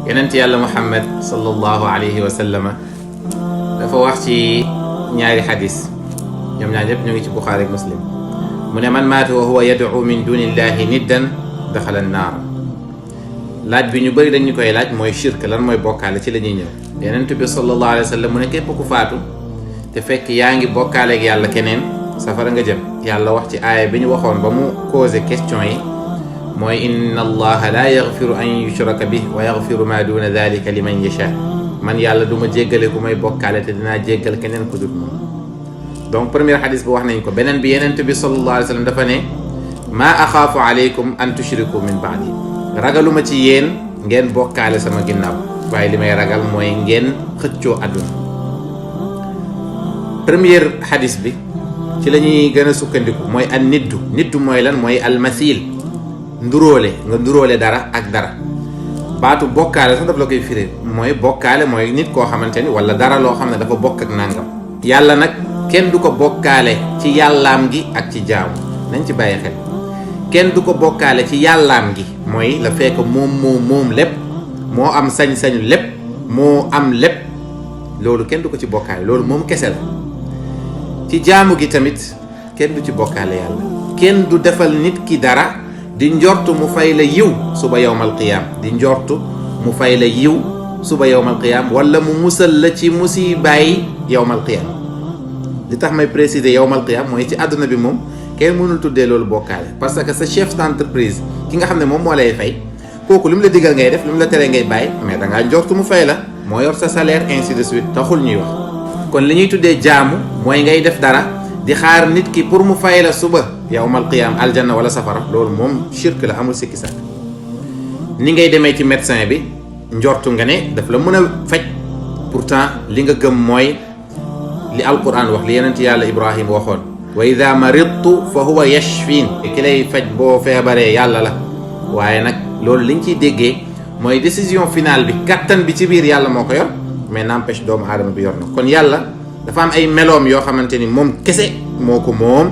yonent yàlla Muhammad sallallahu alayhi wa sallam dafa wax ci ñaari xadis ñoom ñaar ñëpp ñu ngi ci Buxaari ak Muslim mu ne man maata wa huwa yad'u min dunillahi niddan daxala an-naar. laaj bi ñu bëri dañu koy laaj mooy shirk lan mooy bokkaale ci la ñuy ñëw. yonent bi sallallahu alayhi wa sallam mu ne képp ku faatu te fekk yaa ngi bokkaale ak yàlla keneen safara nga jëm. yàlla wax ci aaya bi ñu waxoon ba mu posé question yi mooy inna allaha la yaghfiru an yushraka bih wa yaghfiru ma duna dhalika liman yasha. man yàlla du ma jéggale ku may bokkaale te dinaa jéggal keneen ku dul moom. donc premier xadis bi wax nañ ko. beneen bi yonent bi sallallahu alayhi wa sallam dafa ne maa axaafu alaykum an tushriku min baadi. ragaluma ci yéen ngeen bokkaale sama ginnaaw waaye li may ragal mooy ngeen xëccoo àdduna. premier xadis bi ci la ñuy gën a sukkandiku mooy an niddu mooy lan mooy almasil nduróole nga nduróole dara ak dara. baatu bokkaale sax daf la koy firi mooy bokkaale mooy nit koo xamante ni wala dara loo xam ne dafa bokk ak nangam. yàlla nag kenn du ko bokkaale ci yàllaam gi ak ci jaamu nañ ci bàyyi xel. kenn du ko bokkaale ci yàllaam gi mooy la fekk moom lépp moo am sañ-sañu lépp moo am lépp loolu kenn du ko ci bokkaale loolu moom kese la. ci jaamu gi tamit kenn du ci bokkaale yàlla. kenn du defal nit ki dara di njortu mu fay la yiw suba yowmal qiyaam di njortu mu fay la yiw suba yowmal qiyaam wala mu musal la ci musibaay yowmal qiyaam. li tax may préciser yowmal qiyaam mooy ci àdduna bi moom kenn mënul tuddee loolu bokkaale parce que sa chef d'entreprise ki nga xam ne moom moo lay fay kooku li mu la digal ngay def li mu la tere ngay bàyyi mais dangaa njortu mu fay la moo yor sa salaire ainsi de suite taxul ñuy wax. kon li ñuy tuddee jaamu mooy ngay def dara di xaar nit ki pour mu fay la suba yawmal qiyaam aljanna wala safara loolu moom shirk la amul sikki sàkk. ni ngay demee ci médecin bi njortu nga ne daf la mën a faj pourtant li nga gëm mooy li alquran wax li yonent yàlla Ibrahima waxoon wa ida maridtu fa huwa yashfin ki lay faj boo feebaree yàlla la. waaye nag loolu liñ ciy déggee mooy décision finale bi kattan bi ci biir yàlla moo ko yor mais n'empêche doomu aadama bi yor na kon yàlla dafa am ay meloom yoo xamante ni moom kese moo ko moom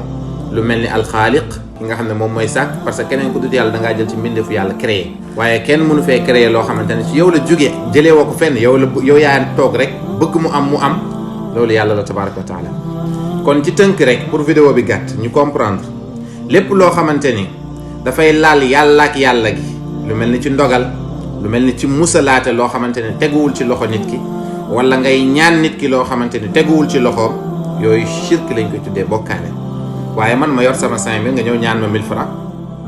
lu mel ni alxaaliq ki nga xam ne moom mooy sàkk parce que keneen ku dut yàlla dangaa jël ci mbindeefu yàlla créé waaye kenn mënu fee créé loo xamante ne ci yow la jógee jëlee woo ko fenn yow yaa toog rek bëgg mu am loolu yàlla la tabaraka wa taala. kon ci tënk rek pour vidéo bi gàtt ñu comprendre lépp loo xamante ni dafay laal yàlla ak yàlla gi lu mel ni ci ndogal lu mel ni ci musalaate loo xamante ne teguwul ci loxo nit ki wala ngay ñaan nit ki loo xamante ni teguwul ci loxoom yooyu shirk lañ koy tuddee bokkaale. waaye man ma yor sama 5000 nga ñëw ñaan ma 1000 francs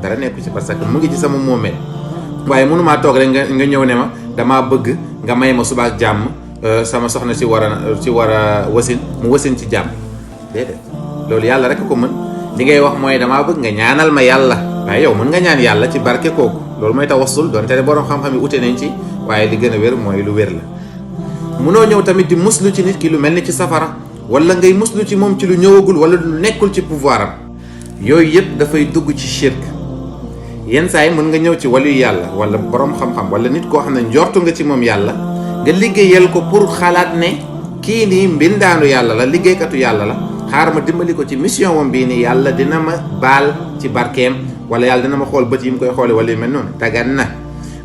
dara nekku ci parce que mu ngi ci sama moomeel waaye mënumaa toog rek nga ñëw ne ma damaa bëgg nga may ma suba ak jàmm sama soxna si war a wasin mu wasin ci jàmm déedéet loolu yàlla rek ko mën. li ngay wax mooy damaa bëgg nga ñaanal ma yàlla waaye yow mën nga ñaan yàlla ci barke kooku loolu mooy tawassul donte ne borom xam-xam yi ute nañ ci waaye li gën a wér mooy lu wér la. munoo ñëw tamit di muslu ci nit ki lu mel ni ci safara wala ngay muslu ci moom ci lu ñëwagul wala lu nekkul ci pouvoir am yooyu yëpp dafay dugg ci shirk. yenn saa yi mën nga ñëw ci waliyu yàlla wala borom xam-xam wala nit koo xam ne njortu nga ci moom yàlla nga liggéeyal ko pour xalaat ne kii nii mbindaanu yàlla la liggéeykatu yàlla la xaar ma dimbali ko ci mission moom bii nii yàlla dina ma baal ci barkeem wala yàlla dina ma xool bët yi mu koy xoole wala yu mel noonu dagan na.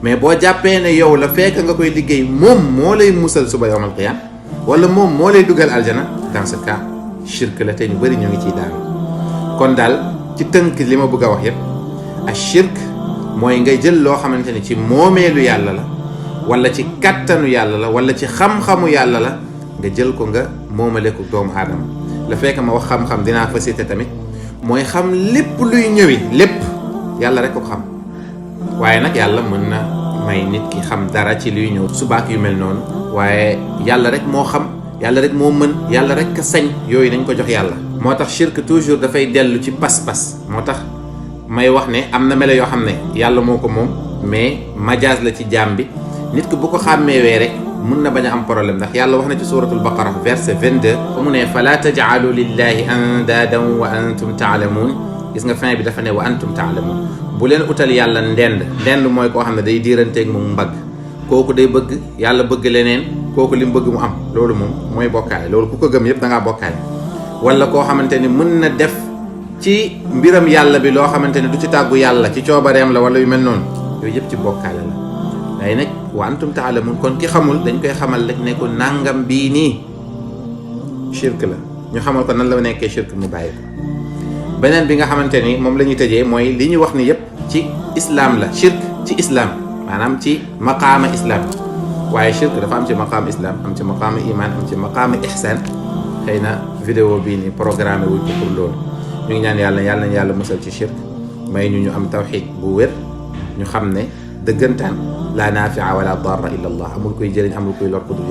mais boo jàppee ne yow la fekk nga koy liggéey moom moo lay musal suba yawmal qiyaam wala moom moo lay dugal aljana dans ce cas shirk la te ñu bëri ñu ngi ciy daal. kon daal ci tënk li ma bëgg a wax yépp a shirk mooy ngay jël loo xamante ni ci moomeelu yàlla la wala ci kattanu yàlla la wala ci xam-xamu yàlla la nga jël ko nga moomale ko doomu aadama. la fekk ma wax xam-xam dinaa fa cité tamit mooy xam lépp luy ñëwi lépp yàlla rek ko xam waaye nag yàlla mën na may nit ki xam dara ci luy ñëw subaak yu mel noonu waaye yàlla rek moo xam yàlla rek moo mën yàlla rek sañ yooyu nañ ko jox yàlla. moo tax shirk toujours dafay dellu ci pas-pas moo tax may wax ne am na melo yoo xam ne yàlla moo ko moom mais majaas la ci jaam bi nit ki bu ko xàmmeewee rek mun na bañ a am problème ndax yàlla wax na ci suratul baqara verset 22 mu ne fala taj'alu lillahi andaadan wa antum taalamuun gis nga fin bi dafa ne wa antum taalamuun bu leen utal yàlla ndend mooy koo xam ne day diiranteeg moom mbagg kooku day bëgg yàlla bëgg leneen kooku li mu bëgg mu am loolu moom mooy bokkaale loolu ku ko gëm yëpp da ngaa bokkaale wala koo xamante ni mën na def ci mbiram yàlla bi loo xamante ni du ci tàggu yàlla ci coobareem la wala yu mel noonu yooyu yëpp ci bokkaale la waaye nag wa antum taalamun kon ki xamul dañ koy xamal rek ne ko nangam bii nii shirk la ñu xamal ko nan la nekkee shirk mu bàyyi ko. beneen bi nga xamante ni moom la ñuy tëjee mooy li ñu wax ni yépp ci islam la shirk ci islam maanaam ci maqaama islam waaye shirk dafa am ci maqaama islam am ci maqaama iman am ci maqaama ihsan xëy na vidéo bii ni programmé wuñ ko pour loolu ñu ngi ñaan yàlla nañu yàlla musal ci shirk may ñu am tawxid bu wér ñu xam ne dëggantaan la nafia wala darra illa allah amul koy jëriñ amul koy lor ku dul